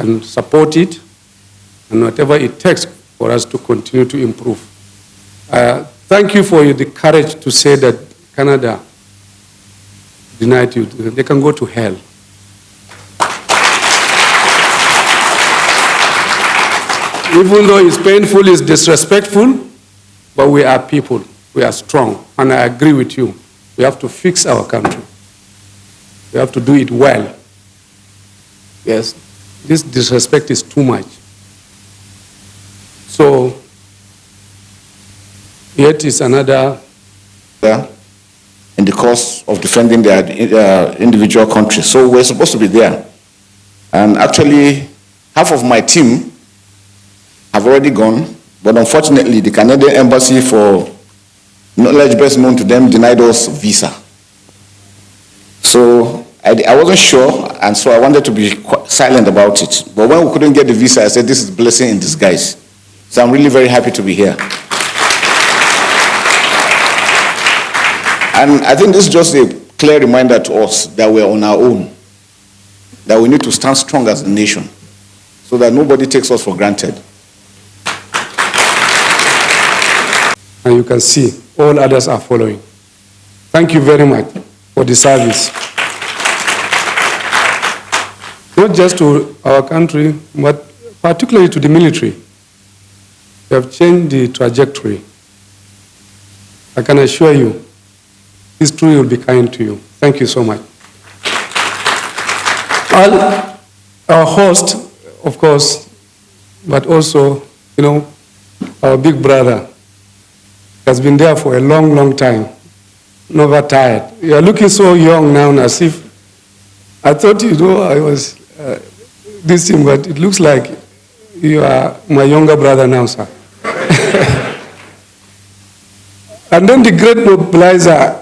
and support it, and whatever it takes for us to continue to improve. Thank you for the courage to say that Canada denied you. They can go to hell. Even though it's painful, it's disrespectful, but we are people. We are strong, and I agree with you. We have to fix our country. We have to do it well. Yes, this disrespect is too much. So, yet is another... in the course of defending their individual countries. So we're supposed to be there. And actually, half of my team have already gone, but unfortunately, the Canadian Embassy, for knowledge best known to them, denied us visa. So I wasn't sure, and so I wanted to be silent about it. But when we couldn't get the visa, I said, this is a blessing in disguise. So I'm really very happy to be here. And I think this is just a clear reminder to us that we're on our own, that we need to stand strong as a nation so that nobody takes us for granted. And you can see all others are following. Thank you very much for the service. Not just to our country, but particularly to the military. You have changed the trajectory. I can assure you, history will be kind to you. Thank you so much. Our host, of course, but also, our big brother, has been there for a long, long time, never tired. You are looking so young now, as if I thought, I was this thing, but it looks like you are my younger brother now, sir. And then the great mobilizer,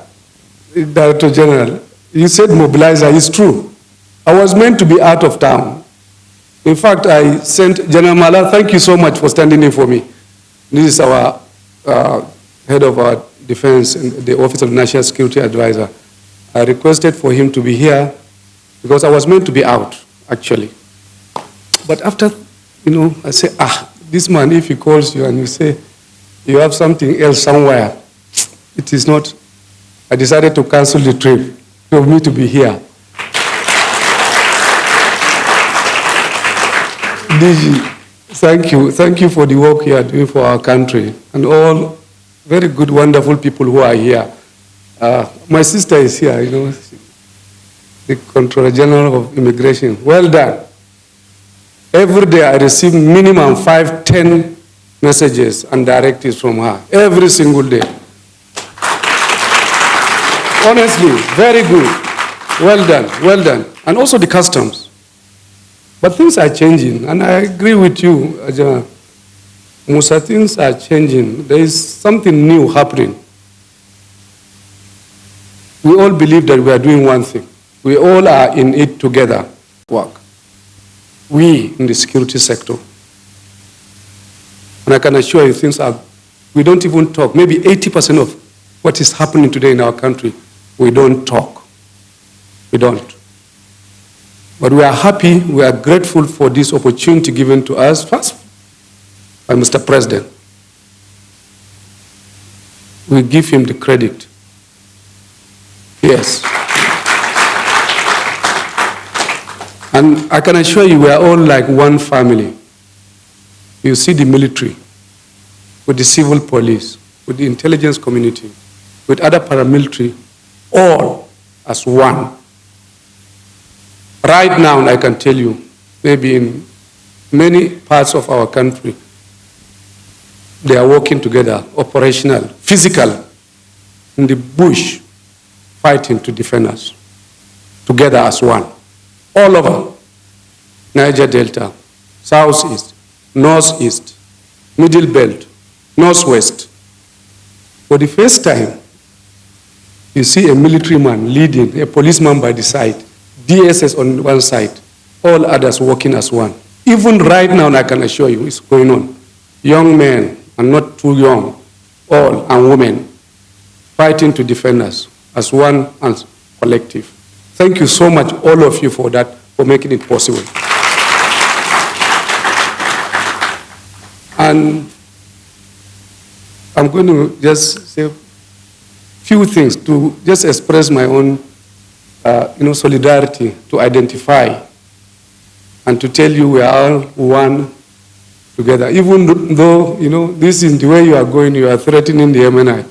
Director General, you said mobilizer is true. I was meant to be out of town. In fact, I sent General Mala, thank you so much for standing in for me. This is our head of our defense and the Office of National Security Advisor. I requested for him to be here because I was meant to be out, actually. But after, I say, this man, if he calls you and you say you have something else somewhere, it is not. I decided to cancel the trip for me to be here. DG, thank you for the work you are doing for our country and all very good, wonderful people who are here. My sister is here, the Controller General of Immigration. Well done. Every day I receive minimum 5-10 messages and directives from her, every single day. Honestly, very good. Well done, well done. And also the customs. But things are changing, and I agree with you, Ajahn. Musa, things are changing. There is something new happening. We all believe that we are doing one thing. We all are in it together, work. We in the security sector. And I can assure you we don't even talk. Maybe 80% of what is happening today in our country, we don't talk. We don't. But we are happy, we are grateful for this opportunity given to us, first by Mr. President. We give him the credit. Yes. And I can assure you, we are all like one family. You see the military, with the civil police, with the intelligence community, with other paramilitary, all as one. Right now, I can tell you, maybe in many parts of our country, they are working together, operational, physical, in the bush, fighting to defend us, together as one. All over, Niger Delta, Southeast, Northeast, Middle Belt, Northwest. For the first time, you see a military man leading, a policeman by the side, DSS on one side, all others working as one. Even right now, I can assure you, it's going on. Young men, and not too young, all, and women, fighting to defend us as one and collective. Thank you so much, all of you, for that, for making it possible. And I'm going to just say a few things to just express my own solidarity, to identify, and to tell you we are all one together. Even though, this is the way you are going, you are threatening the MNI.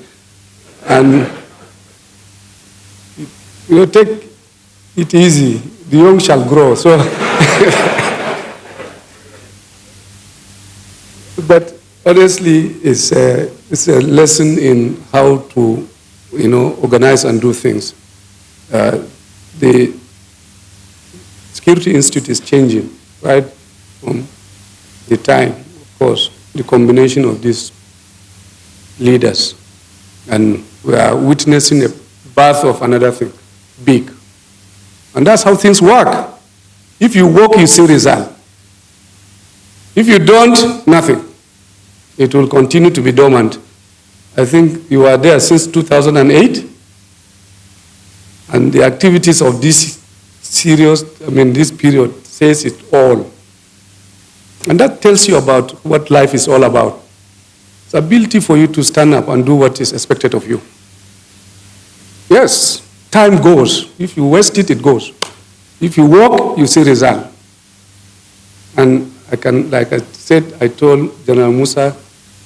And, take it easy. The young shall grow. So, but honestly, it's a lesson in how to, organize and do things. The Security Institute is changing, right? From the time, of course, the combination of these leaders. And we are witnessing a birth of another thing, big. And that's how things work. If you work, you see result. If you don't, nothing. It will continue to be dormant. I think you are there since 2008. And the activities of this this period says it all. And that tells you about what life is all about. It's the ability for you to stand up and do what is expected of you. Yes, time goes. If you waste it, it goes. If you work, you see result. And like I said, I told General Musa,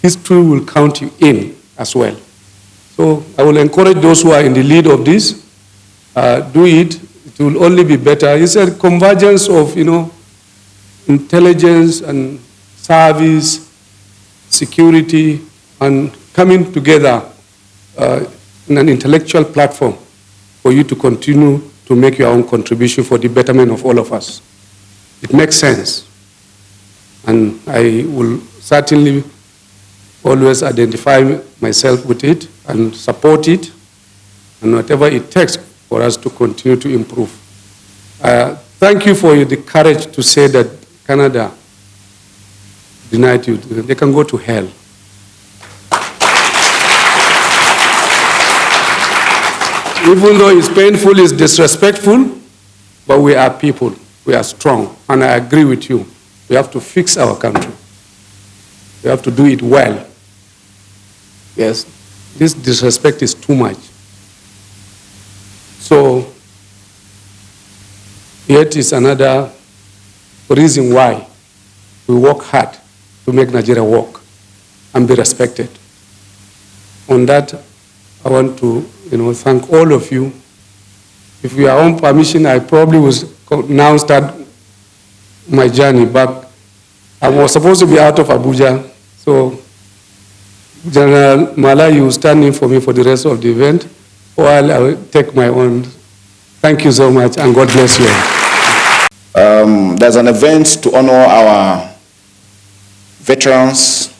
history will count you in as well. So I will encourage those who are in the lead of this, do it. It will only be better. It's a convergence of, intelligence and service, security, and coming together in an intellectual platform for you to continue to make your own contribution for the betterment of all of us. It makes sense. And I will certainly always identify myself with it and support it, and whatever it takes for us to continue to improve. Thank you for the courage to say that Canada denied you. They can go to hell. Even though it's painful, it's disrespectful, but we are people. We are strong, and I agree with you. We have to fix our country. We have to do it well. Yes, this disrespect is too much. So, yet is another reason why we work hard to make Nigeria work and be respected. On that, I want to thank all of you. If we are on permission, I probably will now start my journey back. I was supposed to be out of Abuja, so General Mala, you stand in for me for the rest of the event, while I will take my own. Thank you so much, and God bless you. There's an event to honor our veterans,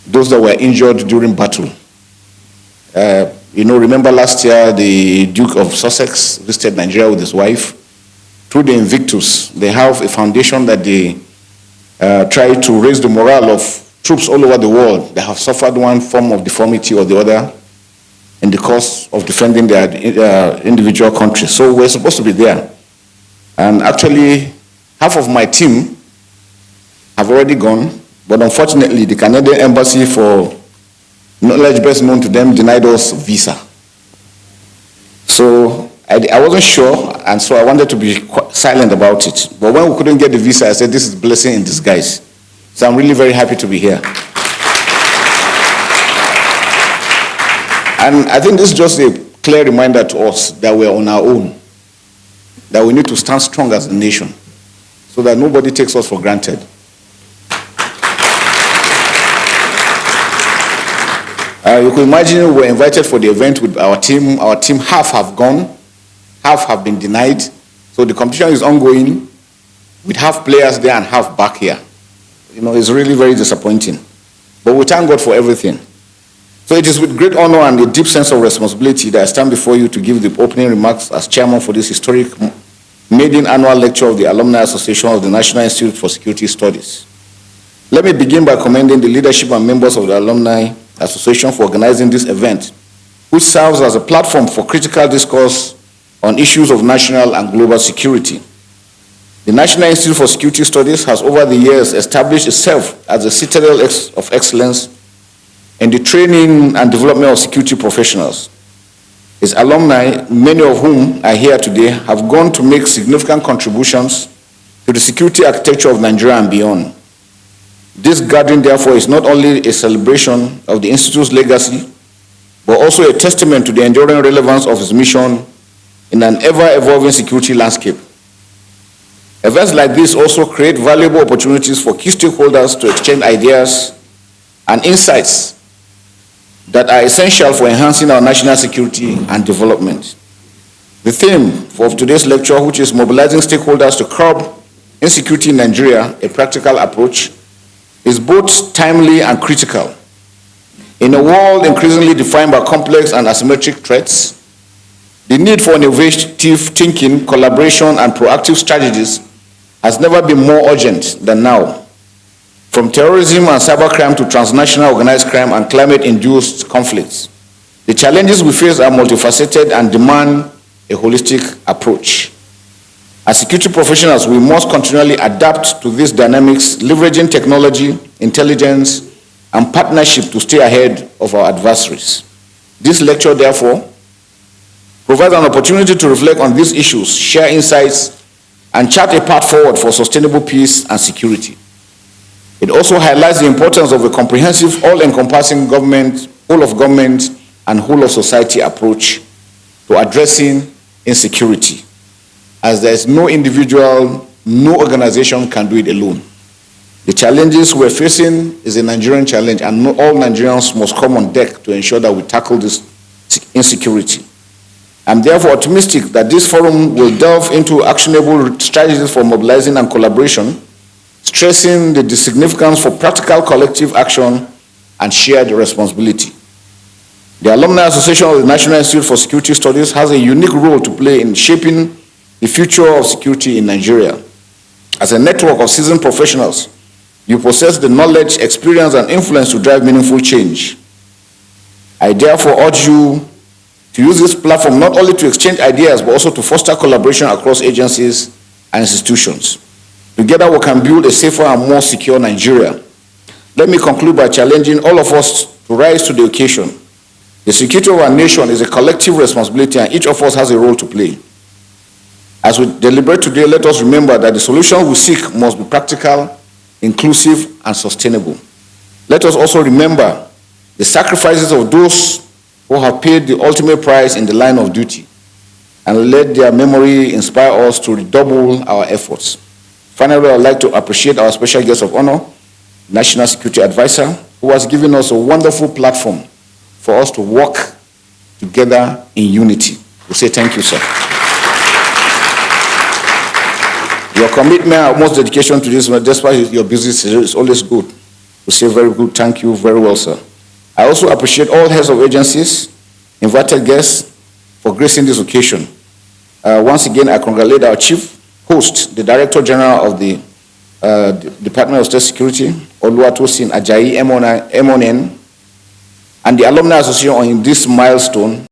those that were injured during battle. Remember last year, the Duke of Sussex visited Nigeria with his wife. Through the Invictus, they have a foundation that they try to raise the morale of troops all over the world that have suffered one form of deformity or the other in the course of defending their individual countries. So we're supposed to be there. And actually, half of my team have already gone, but unfortunately, the Canadian Embassy, for knowledge best known to them, denied us visa. So I wasn't sure, and so I wanted to be silent about it. But when we couldn't get the visa, I said, this is blessing in disguise. So I'm really very happy to be here. And I think this is just a clear reminder to us that we're on our own, that we need to stand strong as a nation so that nobody takes us for granted. You can imagine we were invited for the event with our team. Our team, half have gone, half have been denied. So the competition is ongoing with half players there and half back here. It's really very disappointing. But we thank God for everything. So it is with great honor and a deep sense of responsibility that I stand before you to give the opening remarks as chairman for this historic maiden annual lecture of the Alumni Association of the National Institute for Security Studies. Let me begin by commending the leadership and members of the Alumni Association for organizing this event, which serves as a platform for critical discourse on issues of national and global security. The National Institute for Security Studies has over the years established itself as a citadel of excellence in the training and development of security professionals. Its alumni, many of whom are here today, have gone to make significant contributions to the security architecture of Nigeria and beyond. This gathering, therefore, is not only a celebration of the Institute's legacy, but also a testament to the enduring relevance of its mission in an ever-evolving security landscape. Events like this also create valuable opportunities for key stakeholders to exchange ideas and insights that are essential for enhancing our national security and development. The theme of today's lecture, which is mobilizing stakeholders to curb insecurity in Nigeria, a practical approach, is both timely and critical. In a world increasingly defined by complex and asymmetric threats, the need for innovative thinking, collaboration, and proactive strategies has never been more urgent than now. From terrorism and cybercrime to transnational organized crime and climate-induced conflicts, the challenges we face are multifaceted and demand a holistic approach. As security professionals, we must continually adapt to these dynamics, leveraging technology, intelligence, and partnership to stay ahead of our adversaries. This lecture, therefore, provides an opportunity to reflect on these issues, share insights, and chart a path forward for sustainable peace and security. It also highlights the importance of a comprehensive, all-encompassing government, whole-of-government, and whole-of-society approach to addressing insecurity, as there is no individual, no organization can do it alone. The challenges we're facing is a Nigerian challenge, and all Nigerians must come on deck to ensure that we tackle this insecurity. I'm therefore optimistic that this forum will delve into actionable strategies for mobilizing and collaboration, stressing the significance for practical collective action and shared responsibility. The Alumni Association of the National Institute for Security Studies has a unique role to play in shaping the future of security in Nigeria. As a network of seasoned professionals, you possess the knowledge, experience, and influence to drive meaningful change. I therefore urge you to use this platform not only to exchange ideas, but also to foster collaboration across agencies and institutions. Together, we can build a safer and more secure Nigeria. Let me conclude by challenging all of us to rise to the occasion. The security of our nation is a collective responsibility, and each of us has a role to play. As we deliberate today, let us remember that the solution we seek must be practical, inclusive, and sustainable. Let us also remember the sacrifices of those who have paid the ultimate price in the line of duty, and let their memory inspire us to redouble our efforts. Finally, I would like to appreciate our special guest of honor, National Security Advisor, who has given us a wonderful platform for us to work together in unity. We say thank you, sir. Your commitment and most dedication to this, despite your busy, is always good. We say very good, thank you very well, sir. I also appreciate all heads of agencies, invited guests, for gracing this occasion. Once again, I congratulate our chief host, the Director General of the Department of State Security, Oluwatosin Ajayi MON, and the Alumni Association on this milestone.